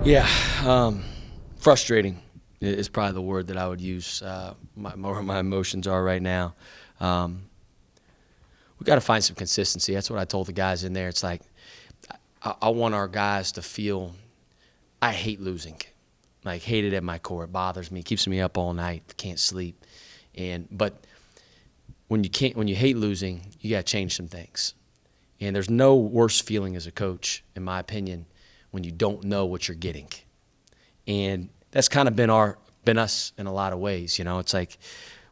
Yeah, frustrating is probably the word that I would use. My emotions are right now. We got to find some consistency. That's what I told the guys in there. It's like I want our guys to feel. I hate losing, like hate it at my core. It bothers me, keeps me up all night, can't sleep. But when you hate losing, you got to change some things. And there's no worse feeling as a coach, in my opinion, when you don't know what you're getting. And that's kind of been us in a lot of ways. You know, it's like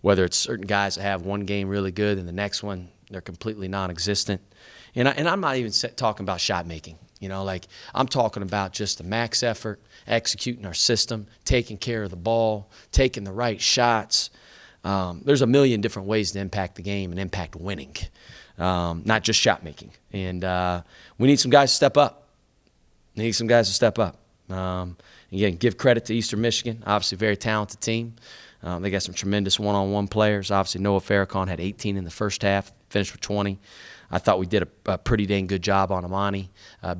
whether it's certain guys that have one game really good and the next one they're completely non-existent. And I'm not even talking about shot making. You know, like I'm talking about just the max effort, executing our system, taking care of the ball, taking the right shots. There's a million different ways to impact the game and impact winning, not just shot making. And we need some guys to step up. Again, give credit to Eastern Michigan. Obviously, a very talented team. They got some tremendous one-on-one players. Obviously, Noah Farrakhan had 18 in the first half, finished with 20. I thought we did a pretty dang good job on Amani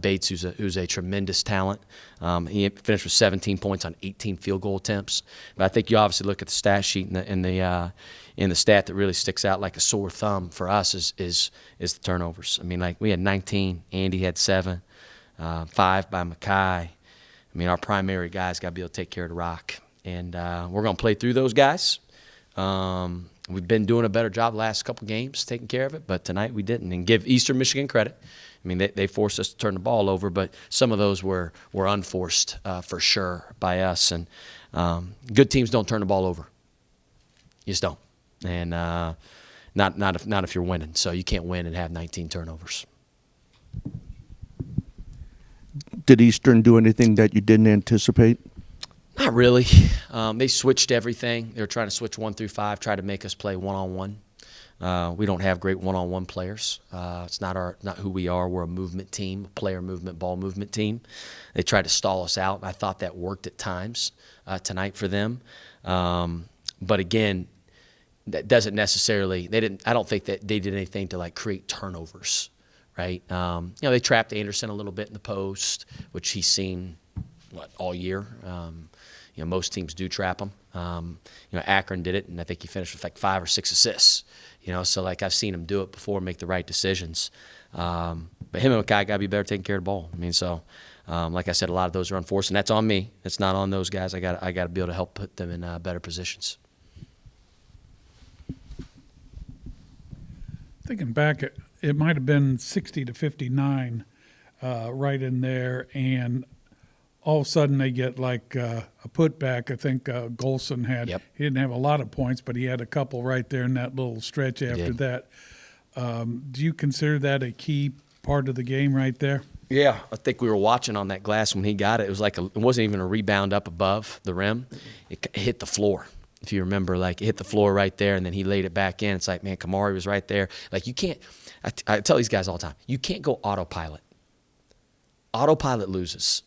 Bates, who's a tremendous talent. He finished with 17 points on 18 field goal attempts. But I think you obviously look at the stat sheet and the stat that really sticks out like a sore thumb for us is the turnovers. I mean, like we had 19, Andy had 7, 5 by Mackay. I mean, our primary guys got to be able to take care of the rock, and we're going to play through those guys. We've been doing a better job the last couple games taking care of it, but tonight we didn't. And give Eastern Michigan credit. I mean, they forced us to turn the ball over, but some of those were unforced for sure by us. And good teams don't turn the ball over. You just don't. And not if you're winning. So you can't win and have 19 turnovers. Did Eastern do anything that you didn't anticipate? Not really. They switched everything. They were trying to switch 1 through 5, try to make us play one-on-one. We don't have great one-on-one players. It's not who we are. We're a movement team, a player movement, ball movement team. They tried to stall us out, and I thought that worked at times tonight for them. But again, that doesn't necessarily. I don't think that they did anything to like create turnovers, right? They trapped Anderson a little bit in the post, which he's seen all year. Most teams do trap him. Akron did it, and I think he finished with like 5 or 6 assists. So like I've seen him do it before, make the right decisions. But him and Mackay got to be better taking care of the ball. I mean, so like I said, a lot of those are unforced, and that's on me. It's not on those guys. I got to be able to help put them in better positions. Thinking back, it might have been 60-59 right in there, and all of a sudden they get like a putback. I think Golson had. Yep. He didn't have a lot of points, but he had a couple right there in that little stretch after that. Do you consider that a key part of the game right there? Yeah, I think we were watching on that glass when he got it. It was like it wasn't even a rebound up above the rim. It hit the floor. If you remember, like it hit the floor right there, and then he laid it back in. It's like, man, Kamari was right there. Like you can't. I tell these guys all the time, you can't go autopilot. Autopilot loses.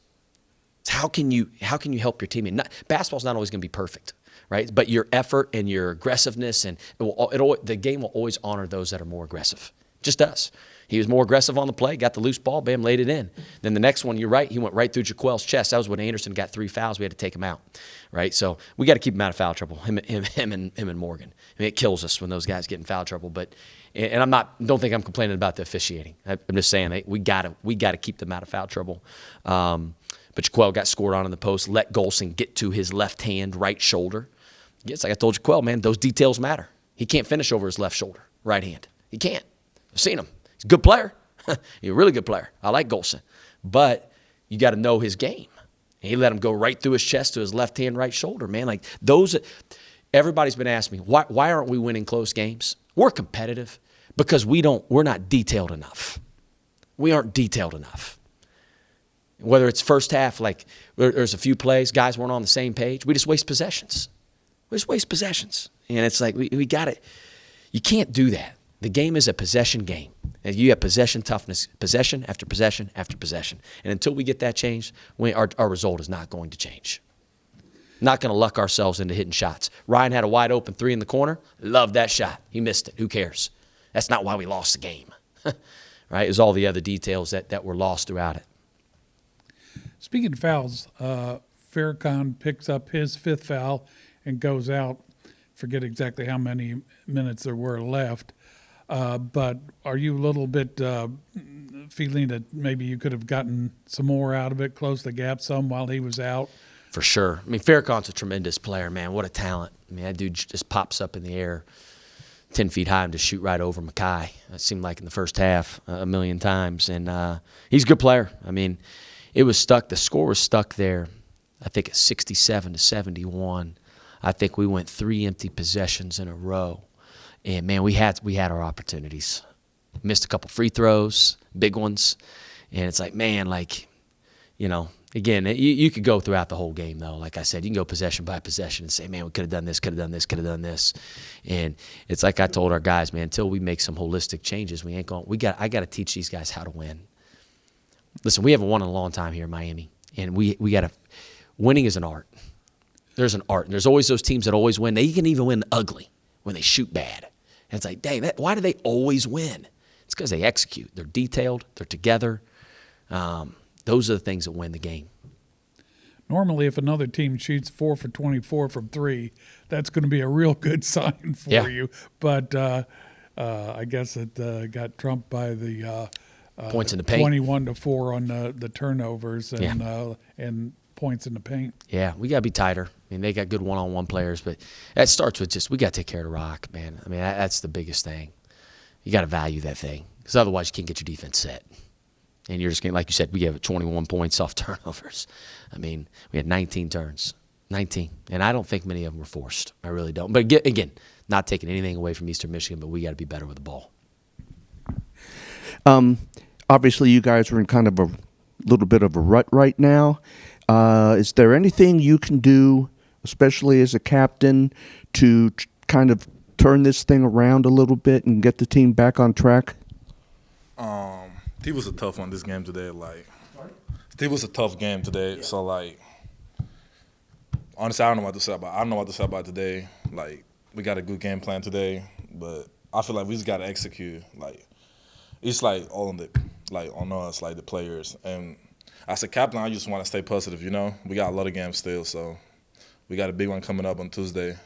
How can you help your teammate? Basketball's not always going to be perfect, right? But your effort and your aggressiveness, and the game will always honor those that are more aggressive. Just does. He was more aggressive on the play, got the loose ball, bam, laid it in. Then the next one, you're right, he went right through Jaquel's chest. That was when Anderson got 3 fouls. We had to take him out, right? So we got to keep him out of foul trouble. Him and Morgan. I mean, it kills us when those guys get in foul trouble. And don't think I'm complaining about the officiating. I'm just saying we got to keep them out of foul trouble. But Jaquel got scored on in the post, let Golson get to his left hand, right shoulder. It's like I told Jaquel, man, those details matter. He can't finish over his left shoulder, right hand. He can't. I've seen him. He's a good player. He's a really good player. I like Golson. But you got to know his game. And he let him go right through his chest to his left hand, right shoulder, man. Like those, everybody's been asking me, why aren't we winning close games? We're competitive because we're not detailed enough. We aren't detailed enough. Whether it's first half, like there's a few plays, guys weren't on the same page. We just waste possessions. And it's like we got it. You can't do that. The game is a possession game. And you have possession toughness, possession after possession after possession. And until we get that changed, our result is not going to change. Not going to luck ourselves into hitting shots. Ryan had a wide open 3 in the corner. Loved that shot. He missed it. Who cares? That's not why we lost the game. Right? It was all the other details that were lost throughout it. Speaking of fouls, Farrakhan picks up his 5th foul and goes out. Forget exactly how many minutes there were left. But are you a little bit feeling that maybe you could have gotten some more out of it, closed the gap some while he was out? For sure. I mean, Farrakhan's a tremendous player, man. What a talent. I mean, that dude just pops up in the air 10 feet high and just shoot right over Mackay. It seemed like in the first half a million times. And he's a good player. I mean, it was stuck. The score was stuck there, I think, at 67-71. I think we went 3 empty possessions in a row. And, man, we had our opportunities. Missed a couple free throws, big ones. And it's like, man, like, you know, again, you could go throughout the whole game, though. Like I said, you can go possession by possession and say, man, we could have done this, could have done this, could have done this. And it's like I told our guys, man, until we make some holistic changes, we ain't going. I got to teach these guys how to win. Listen, we haven't won in a long time here in Miami, and we got to. Winning is an art. There's an art, and there's always those teams that always win. They can even win ugly when they shoot bad. And it's like, dang, why do they always win? It's because they execute. They're detailed. They're together. Those are the things that win the game. Normally, if another team shoots 4 for 24 from 3, that's going to be a real good sign for you. But I guess it got trumped by the points in the paint, 21-4 on the turnovers and points in the paint. Yeah, we got to be tighter. I mean, they got good one-on-one players, but that starts with just we got to take care of the rock, man. I mean, that's the biggest thing. You got to value that thing because otherwise you can't get your defense set. And you're just getting, like you said, we have 21 points off turnovers. I mean, we had 19 turns, 19. And I don't think many of them were forced. I really don't. But again, not taking anything away from Eastern Michigan, but we got to be better with the ball. Obviously, you guys are in kind of a little bit of a rut right now. Is there anything you can do, especially as a captain, to kind of turn this thing around a little bit and get the team back on track? Steve was a tough one this game today. Steve was a tough game today. Yeah. So, honestly, I don't know what to say about today. We got a good game plan today, but I feel like we just got to execute. It's all on us, the players. And as a captain, I just want to stay positive, you know. We got a lot of games still, so we got a big one coming up on Tuesday.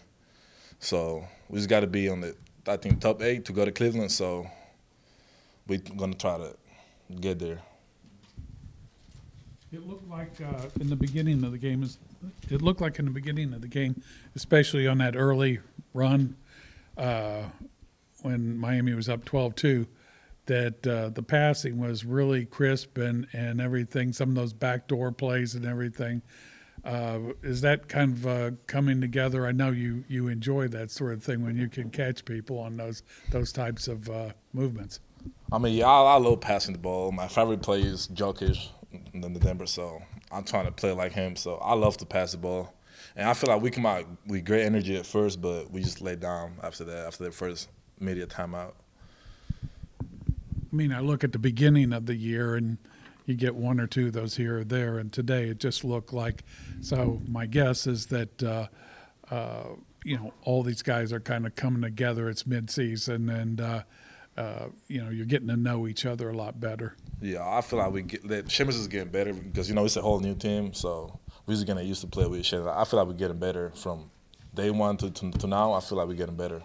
So we just got to be on top 8 to go to Cleveland. So we're going to try to get there. It looked like in the beginning of the game, especially on that early run when Miami was up 12-2, that the passing was really crisp and everything, some of those backdoor plays and everything. Is that kind of coming together? I know you enjoy that sort of thing when you can catch people on those types of movements. I mean, yeah, I love passing the ball. My favorite player is Jokic in the Denver, so I'm trying to play like him. So I love to pass the ball. And I feel like we come out with great energy at first, but we just lay down after that first media timeout. I mean, I look at the beginning of the year and you get one or two of those here or there, and today it just looked like. So my guess is that all these guys are kind of coming together. It's mid-season, and you're getting to know each other a lot better. Yeah, I feel like Shemus is getting better because it's a whole new team, so we're just getting used to play with each other. I feel like we're getting better from day one to now. I feel like we're getting better.